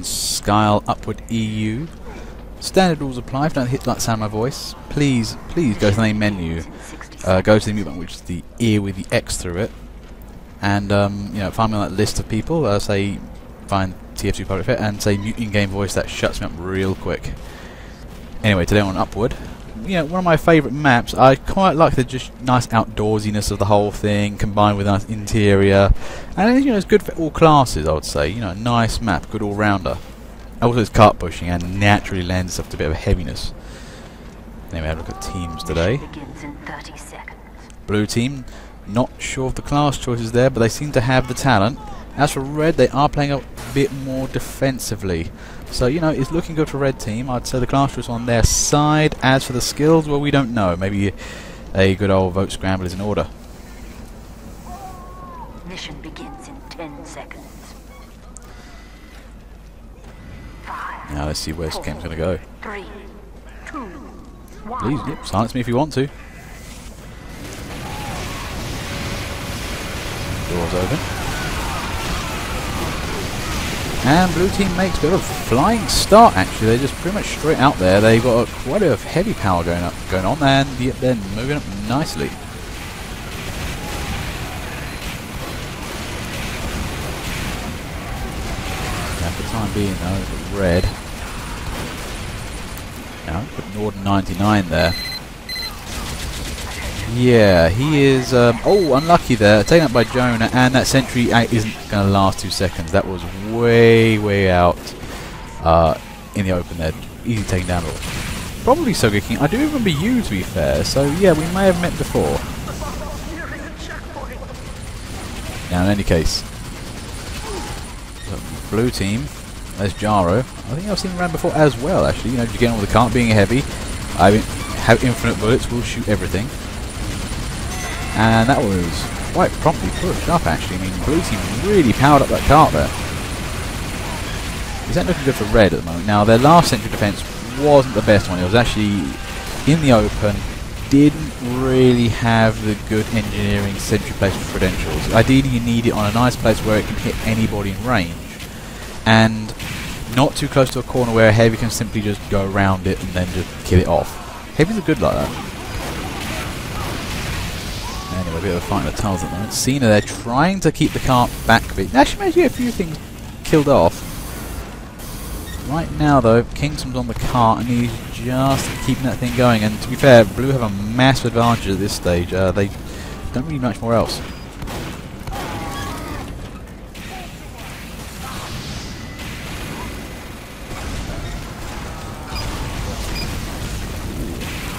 Skyle Upward EU. Standard rules apply. If you don't hit that sound of my voice, please go to the main menu, go to the mute button, which is the ear with the X through it, and you know, find me on that list of people. Say find TF2 Public Fit and say mute in-game voice. That shuts me up real quick. Anyway, today on Upward, you know, one of my favourite maps. I quite like the just nice outdoorsiness of the whole thing, combined with a nice interior, and you know, it's good for all classes. I would say, you know, a nice map, good all-rounder. Also, it's kart pushing and naturally lends itself to a bit of heaviness. Anyway, have a look at teams today. Blue team, not sure of the class choices there, but they seem to have the talent. As for red, they are playing a bit more defensively. So, you know, it's looking good for red team. I'd say the class choice on their side. As for the skills, well, we don't know. Maybe a good old vote scramble is in order. Mission begins in 10 seconds. Now let's see where this game's going to go. 3, 2, 1. Please, yep, silence me if you want to. Doors open. And blue team makes a bit of a flying start, actually. They're just pretty much straight out there. They've got quite a bit of heavy power going on, and yet they're moving up nicely. Now, for the time being, though, it's red. Now, put Norden 99 there. Yeah, he is, oh, unlucky there, taken up by Jonah, and that sentry isn't going to last 2 seconds. That was way out in the open there. Easy taken down. Probably so good King. I do remember you, to be fair, so yeah, we may have met before. Now, in any case, blue team, there's Jaro. I think I've seen him around before as well, actually. You know, you get on with the cart being heavy. I mean, have infinite bullets, will shoot everything. And that was quite promptly pushed up, actually. I mean, blue team really powered up that cart there. Is that looking good for red at the moment? Now, their last sentry defense wasn't the best one. It was actually in the open. Didn't really have the good engineering sentry placement credentials. Ideally, you need it on a nice place where it can hit anybody in range. And not too close to a corner where a heavy can simply just go around it and then just kill it off. Heavies are good like that. Anyway, a bit of a fight in the tunnels at the moment. Cena there trying to keep the cart back a bit. Actually managed to get a few things killed off. Right now, though, Kingston's on the cart and he's just keeping that thing going. And to be fair, Blue have a massive advantage at this stage. They don't really much more else.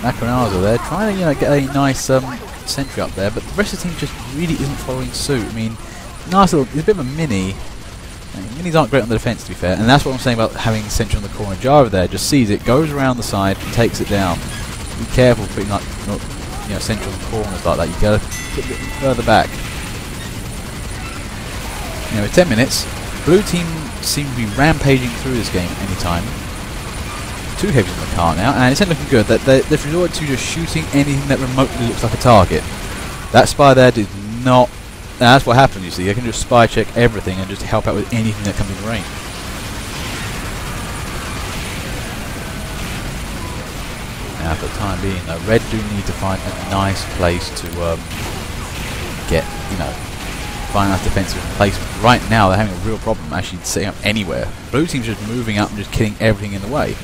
Macronaza there, trying to, you know, get a nice sentry up there, but the rest of the team just really isn't following suit. I mean, nice little, it's a bit of a mini. Minis aren't great on the defense, to be fair, and that's what I'm saying about having sentry on the corner. Java there just sees it, goes around the side, and takes it down. Be careful putting like, you know, sentry on the corners like that. You gotta put it a bit further back. Anyway, 10 minutes. Blue team seem to be rampaging through this game at any time. 2 heavies on the car now, and it's not looking good. That they've resorted to just shooting anything that remotely looks like a target. That spy there did not. That's what happened. You see, they can just spy check everything and just help out with anything that comes in range. Now, for the time being, though, red do need to find a nice place to get, you know, find that defensive placement. Right now, they're having a real problem actually setting up anywhere. Blue team's just moving up and just killing everything in the way.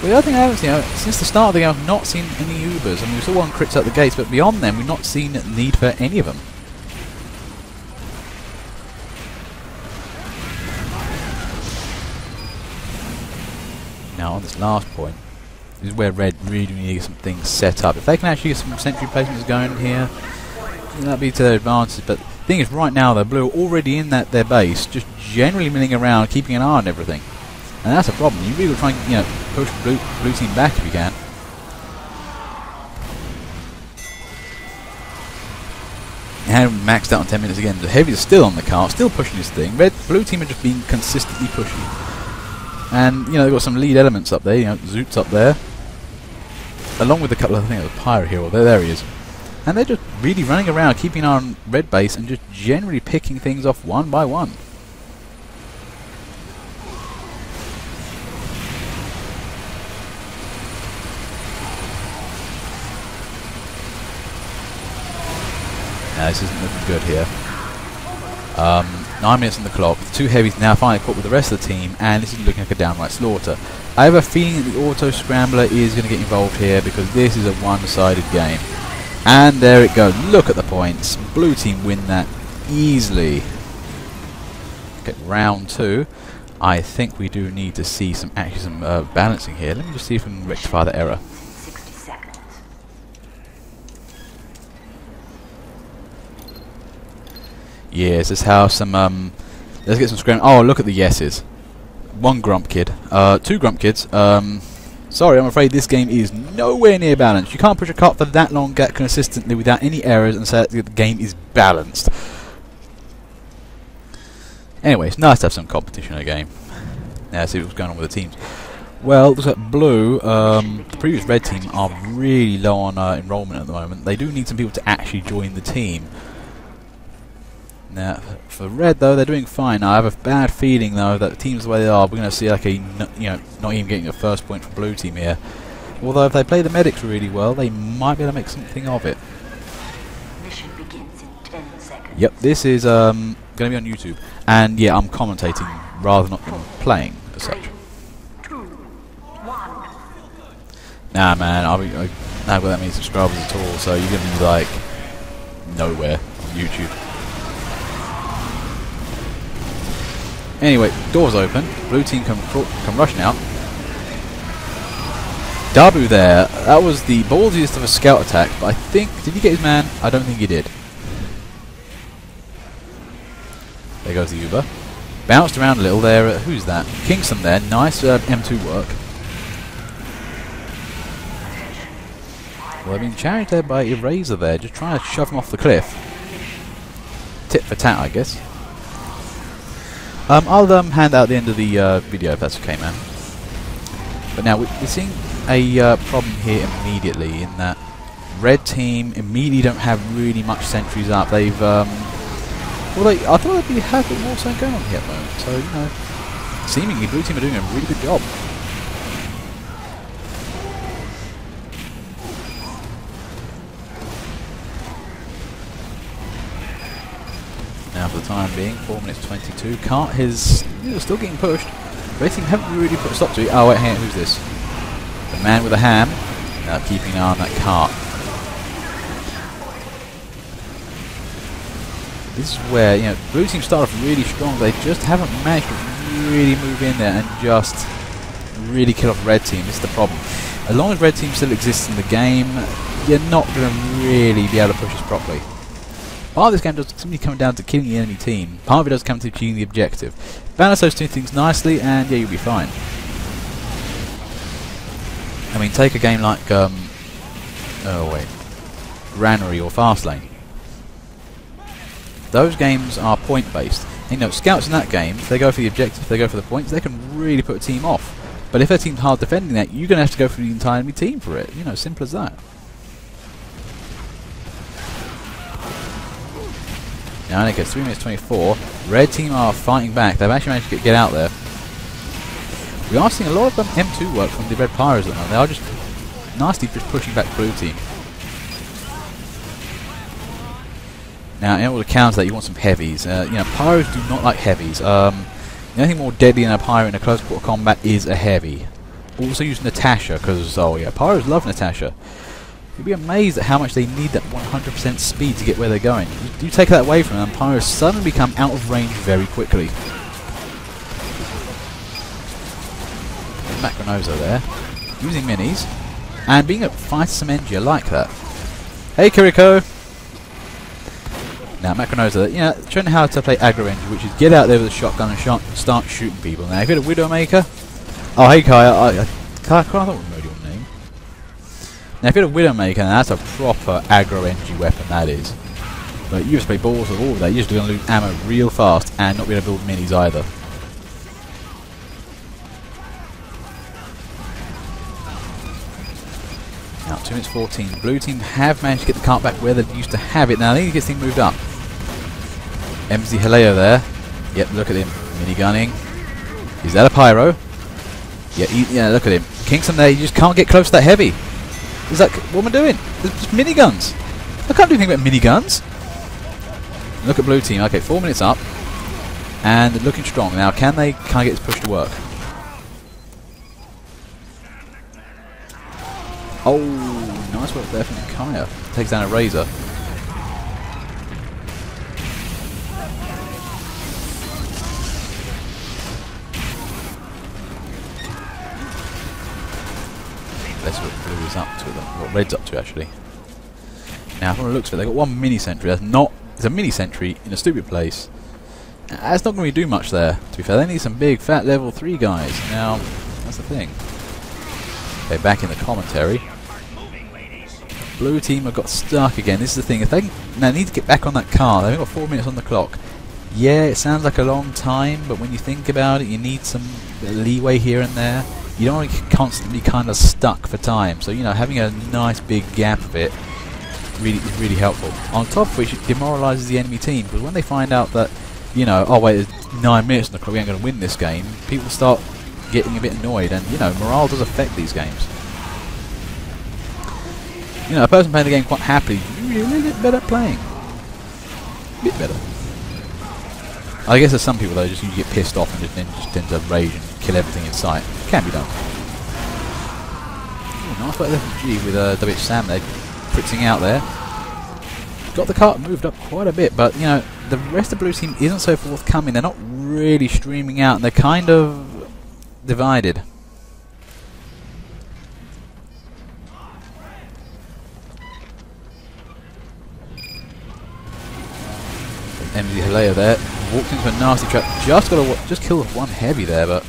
Well, the other thing I haven't seen, since the start of the game, I've not seen any Ubers. I mean, we saw one crits out the gates, but beyond them, we've not seen the need for any of them. Now, on this last point, this is where red really needs some things set up. If they can actually get some sentry placements going here, that'd be to their advantage. But the thing is, right now, they're blue already in their base, just generally milling around, keeping an eye on everything. And that's a problem. You really got to try and, you know, push blue team back if you can. And maxed out on 10 minutes again. The heavy is still on the car, still pushing this thing. Blue team are just being consistently pushy. And, you know, they've got some lead elements up there. You know, Zoot's up there. Along with a couple of, I think, the Pirate Hero. There he is. And they're just really running around, keeping an eye on red base and just generally picking things off one by one. Now this isn't looking good here. 9 minutes on the clock. The two heavies now finally caught with the rest of the team, and this is looking like a downright slaughter. I have a feeling that the auto scrambler is going to get involved here because this is a one-sided game. And there it goes. Look at the points. Blue team win that easily. Okay, round 2. I think we do need to see some balancing here. Let me just see if we can rectify the error. 60 seconds. Yes, let's have some, let's get some scram. Oh, look at the yeses. 1 grump kid. 2 grump kids. Sorry, I'm afraid this game is nowhere near balanced. You can't push a cart for that long consistently without any errors and say that the game is balanced. Anyway, it's nice to have some competition in a game. Now, let's see what's going on with the teams. Well, looks like blue, the previous red team are really low on enrollment at the moment. They do need some people to actually join the team. Now, for red though, they're doing fine. Now, I have a bad feeling though that the teams the way they are, we're going to see like a, not even getting a first point for blue team here. Although if they play the medics really well, they might be able to make something of it. Mission begins in 10 seconds. Yep, this is going to be on YouTube, and yeah, I'm commentating rather than playing as such. 3, 2, 1. Nah, man, I haven't got that many subscribers at all, so you're going to be like nowhere on YouTube. Anyway, doors open. Blue team come rushing out. Dabu there. That was the ballsiest of a scout attack, but I think... Did he get his man? I don't think he did. There goes the Uber. Bounced around a little there. Who's that? Kingston there. Nice M2 work. Well, I've been challenged there by Eraser there. Just trying to shove him off the cliff. Tit for tat, I guess. I'll hand out the end of the video if that's okay, man. But now we're seeing a problem here immediately in that red team immediately don't have really much sentries up. They've well, I thought they'd have a bit more something going on here at the moment. So you know, seemingly blue team are doing a really good job. Now for the time being, 4 minutes 22. Cart is still getting pushed. Red team haven't really put a stop to it. Oh wait, hang on, who's this? The man with a ham. Now keeping an eye on that cart. This is where, you know, blue team start off really strong. They just haven't managed to really move in there and just really kill off red team. This is the problem. As long as red team still exists in the game, you're not going to really be able to push this properly. Part of this game does simply come down to killing the enemy team. Part of it does come to achieving the objective. Balance those two things nicely and yeah, you'll be fine. I mean, take a game like, Granary or Fastlane. Those games are point-based. You know, scouts in that game, if they go for the objective, if they go for the points, they can really put a team off. But if their team's hard defending that, you're going to have to go for the entire enemy team for it. You know, simple as that. Now it goes 3 minutes 24. Red team are fighting back. They've actually managed to get out there. We are seeing a lot of M2 work from the red pyros at the moment. They are just nicely just pushing back blue team. Now, in order to counter that, you want some heavies. You know, pyros do not like heavies. The only thing more deadly than a pyro in a close quarter combat is a heavy. Also use Natasha, because, oh yeah, pyros love Natasha. You'd be amazed at how much they need that 100% speed to get where they're going. You take that away from them, pyros suddenly become out of range very quickly. Macronosa there, using minis, and being a fighter some energy, I like that. Hey Kiriko! Now Macronosa, you know, showing how to play aggro energy, which is get out there with a shotgun and start shooting people. Now if you're a Widowmaker, oh hey Kai, Kai, I thought we made your name. Now if you're a Widowmaker, that's a proper aggro energy weapon, that is. But you just play balls with all of that, you're just going to lose ammo real fast and not be able to build minis either. Now 2 minutes 14. Blue team have managed to get the cart back where they used to have it. Now they need to get things moved up. MZ Haleo there. Yep, look at him. Minigunning. Is that a pyro? Yeah, look at him. Kingston there, you just can't get close to that heavy. He's like, what am I doing? There's just miniguns. I can't do anything about miniguns. Look at blue team. Okay, 4 minutes up. And they're looking strong. Now, can they get this push to work? Oh, nice work there from Kaya. Takes down a Razor. Let's see what blue is up to, what red's up to actually. Now, from the looks of it, they've got one mini sentry. It's a mini sentry in a stupid place. That's not going to do much there, to be fair. They need some big, fat level 3 guys. Now, that's the thing. Okay, back in the commentary. Blue team have got stuck again. This is the thing. If they need to get back on that car. They've only got 4 minutes on the clock. Yeah, it sounds like a long time, but when you think about it, you need some leeway here and there. You don't want to constantly be kind of stuck for time. So, you know, having a nice big gap of it is really helpful. On top of which, it demoralises the enemy team, because when they find out that, you know, oh wait, there's 9 minutes on the clock, we ain't going to win this game, people start getting a bit annoyed, and, you know, morale does affect these games. You know, a person playing the game quite happily, you're a little bit better at playing. A bit better. I guess there's some people though, just you get pissed off and then just tend to rage and kill everything in sight. Can be done. Ooh, nice work there from G with WH Sam there, fritzing out there. Got the cart moved up quite a bit, but you know, the rest of the blue team isn't so forthcoming. They're not really streaming out, and they're kind of divided. Emily Halea there walked into a nasty trap. Just killed one heavy there, but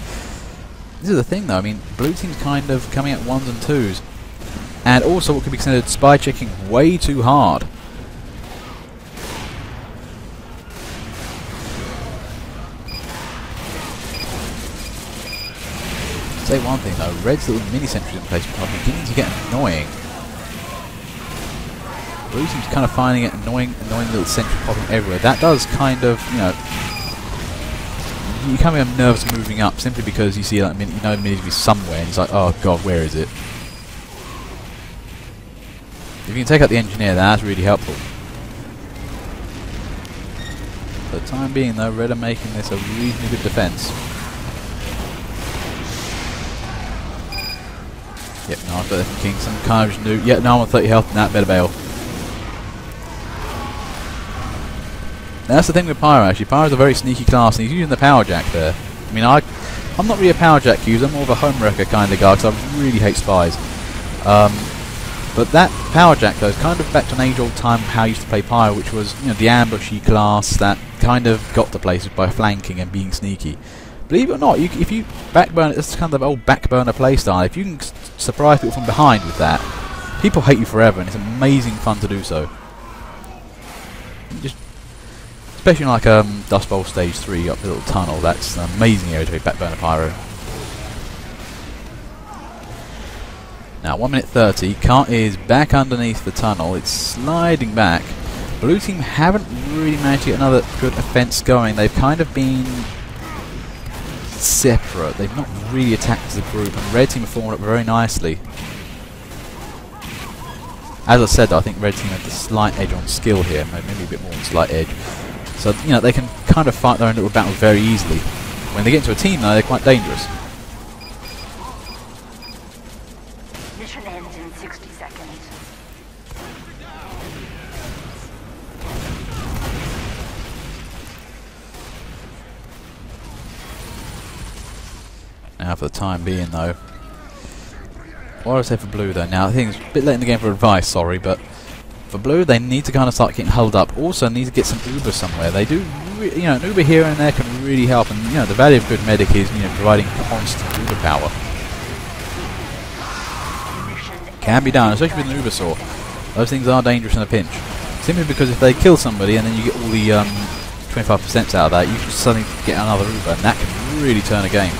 this is the thing though. I mean, blue team's kind of coming at 1s and 2s, and also what could be considered spy checking way too hard. Say one thing though, Red's little mini sentries in place are beginning to get annoying. Blue team's kind of finding it annoying little sentry popping everywhere. That does kind of, you know, you kind of become nervous moving up simply because you see like you know the mini to be somewhere and it's like, oh god, where is it? If you can take out the engineer, that's really helpful. For the time being though, Red are making this a reasonably good defence. Yep, no, I've got the King, some kind of new. Yep, no, I'm on 30 health and that better bail. Now, that's the thing with Pyro actually. Pyro's a very sneaky class and he's using the power jack there. I mean, I'm not really a power jack user, I'm more of a home wrecker kind of guy because I really hate spies. But that power jack though is kind of back to an age-old time of how I used to play Pyro, which was, you know, the ambushy class that kind of got to places by flanking and being sneaky. Believe it or not, if you backburn, it's kind of the old backburner playstyle. If you can surprise people from behind with that, people hate you forever, and it's amazing fun to do so. Especially in like Dust Bowl Stage 3 up the little tunnel, that's an amazing area to be backburner Pyro. Now 1 minute 30, cart is back underneath the tunnel, it's sliding back. Blue team haven't really managed to get another good offence going, they've kind of been separate, they've not really attacked as a group, and red team have formed up very nicely. As I said, I think red team had the slight edge on skill here, maybe a bit more than slight edge. So, you know, they can kind of fight their own little battles very easily. When they get into a team, though, they're quite dangerous. Mission ends in 60 seconds. Now, for the time being, though, what do I say for blue, though? Now, I think it's a bit late in the game for advice, sorry, but for blue, they need to kind of start getting huddled up. Also, need to get some Uber somewhere. They do, you know, an Uber here and there can really help. And you know, the value of good medic is, you know, providing constant Uber power. Can be done, especially with an Uber saw. Those things are dangerous in a pinch. Simply because if they kill somebody and then you get all the 25% out of that, you can suddenly get another Uber, and that can really turn a game.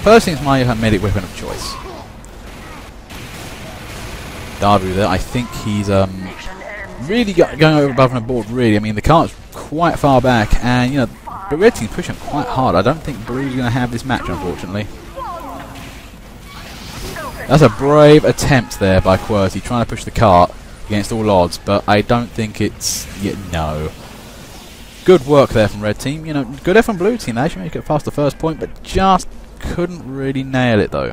Personally, it's my medic weapon of choice. Darbu there, I think he's really going over above and above, really. I mean, the cart's quite far back, and, you know, but red team's pushing quite hard. I don't think blue's going to have this match, unfortunately. That's a brave attempt there by QWERTY, trying to push the cart. against all odds, but I don't think it's... Yeah, no. Good work there from red team. You know, good effort from blue team. They actually make it past the first point, but just couldn't really nail it though.